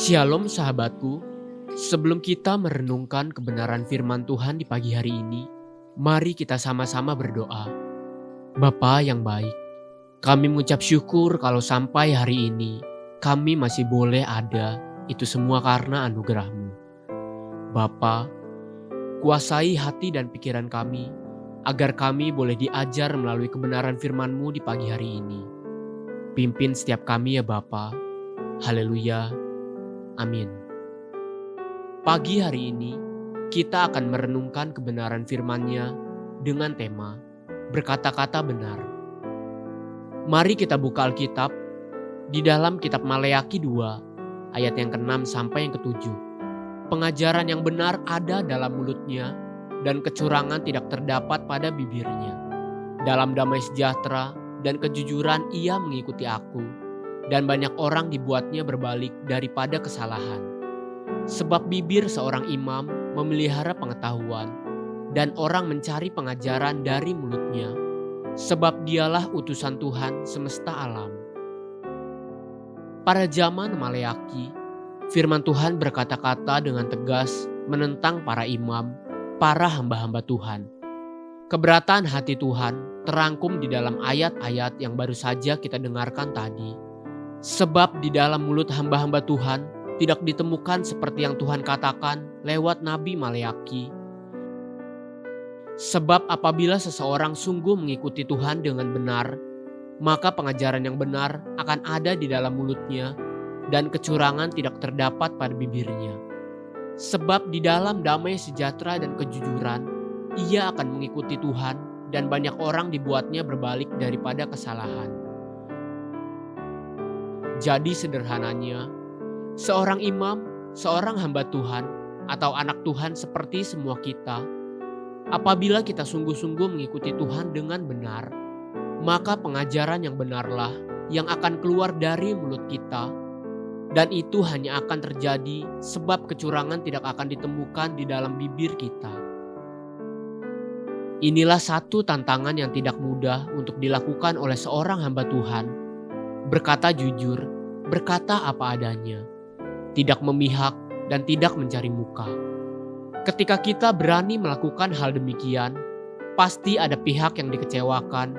Shalom sahabatku, sebelum kita merenungkan kebenaran firman Tuhan di pagi hari ini, mari kita sama-sama berdoa. Bapa yang baik, kami mengucap syukur kalau sampai hari ini kami masih boleh ada, itu semua karena anugerah-Mu. Bapa, kuasai hati dan pikiran kami, agar kami boleh diajar melalui kebenaran firman-Mu di pagi hari ini. Pimpin setiap kami ya Bapa. Haleluya. Amin. Pagi hari ini, kita akan merenungkan kebenaran firman-Nya dengan tema berkata-kata benar. Mari kita buka Alkitab di dalam kitab Maleakhi 2, ayat yang ke-6 sampai yang ke-7. Pengajaran yang benar ada dalam mulutnya, dan kecurangan tidak terdapat pada bibirnya. Dalam damai sejahtera dan kejujuran ia mengikuti aku, dan banyak orang dibuatnya berbalik daripada kesalahan. Sebab bibir seorang imam memelihara pengetahuan, dan orang mencari pengajaran dari mulutnya, sebab dialah utusan Tuhan semesta alam. Pada zaman Maleakhi, firman Tuhan berkata-kata dengan tegas menentang para imam, para hamba-hamba Tuhan. Keberatan hati Tuhan terangkum di dalam ayat-ayat yang baru saja kita dengarkan tadi. Sebab di dalam mulut hamba-hamba Tuhan tidak ditemukan seperti yang Tuhan katakan lewat Nabi Maleakhi. Sebab apabila seseorang sungguh mengikuti Tuhan dengan benar, maka pengajaran yang benar akan ada di dalam mulutnya, dan kecurangan tidak terdapat pada bibirnya. Sebab di dalam damai sejahtera dan kejujuran, ia akan mengikuti Tuhan, dan banyak orang dibuatnya berbalik daripada kesalahan. Jadi sederhananya, seorang imam, seorang hamba Tuhan, atau anak Tuhan seperti semua kita, apabila kita sungguh-sungguh mengikuti Tuhan dengan benar, maka pengajaran yang benarlah yang akan keluar dari mulut kita, dan itu hanya akan terjadi sebab kecurangan tidak akan ditemukan di dalam bibir kita. Inilah satu tantangan yang tidak mudah untuk dilakukan oleh seorang hamba Tuhan. Berkata jujur, berkata apa adanya, tidak memihak dan tidak mencari muka. Ketika kita berani melakukan hal demikian, pasti ada pihak yang dikecewakan,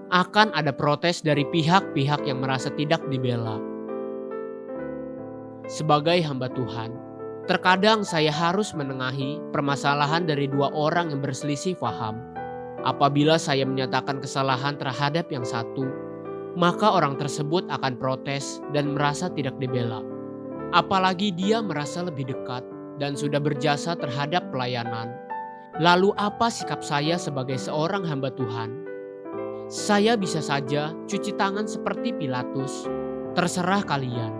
akan ada protes dari pihak-pihak yang merasa tidak dibela. Sebagai hamba Tuhan, terkadang saya harus menengahi permasalahan dari dua orang yang berselisih paham. Apabila saya menyatakan kesalahan terhadap yang satu, maka orang tersebut akan protes dan merasa tidak dibela. Apalagi dia merasa lebih dekat dan sudah berjasa terhadap pelayanan. Lalu apa sikap saya sebagai seorang hamba Tuhan? Saya bisa saja cuci tangan seperti Pilatus, terserah kalian.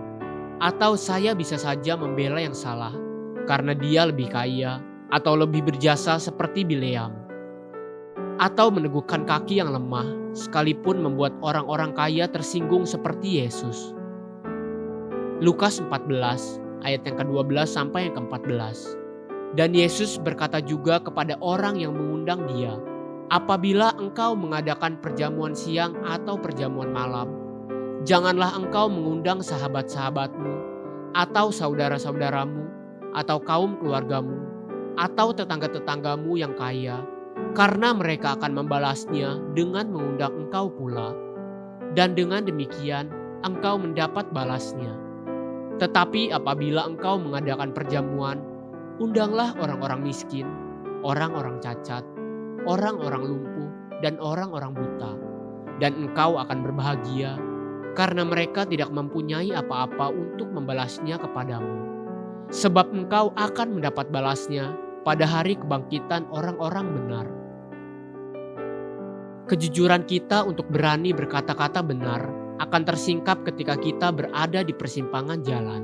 Atau saya bisa saja membela yang salah karena dia lebih kaya atau lebih berjasa seperti Bileam. Atau meneguhkan kaki yang lemah sekalipun membuat orang-orang kaya tersinggung seperti Yesus. Lukas 14 ayat yang ke-12 sampai yang ke-14. Dan Yesus berkata juga kepada orang yang mengundang dia, apabila engkau mengadakan perjamuan siang atau perjamuan malam, janganlah engkau mengundang sahabat-sahabatmu atau saudara-saudaramu atau kaum keluargamu atau tetangga-tetanggamu yang kaya, karena mereka akan membalasnya dengan mengundang engkau pula, dan dengan demikian engkau mendapat balasnya. Tetapi apabila engkau mengadakan perjamuan, undanglah orang-orang miskin, orang-orang cacat, orang-orang lumpuh, dan orang-orang buta, dan engkau akan berbahagia, karena mereka tidak mempunyai apa-apa untuk membalasnya kepadamu. Sebab engkau akan mendapat balasnya pada hari kebangkitan orang-orang benar. Kejujuran kita untuk berani berkata-kata benar akan tersingkap ketika kita berada di persimpangan jalan.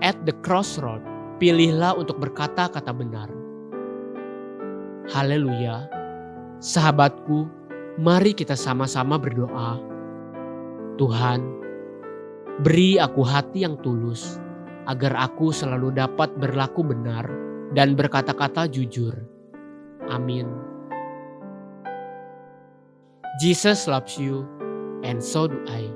At the crossroad, pilihlah untuk berkata-kata benar. Haleluya. Sahabatku, mari kita sama-sama berdoa. Tuhan, beri aku hati yang tulus, agar aku selalu dapat berlaku benar dan berkata-kata jujur. Amin. Jesus loves you, and so do I.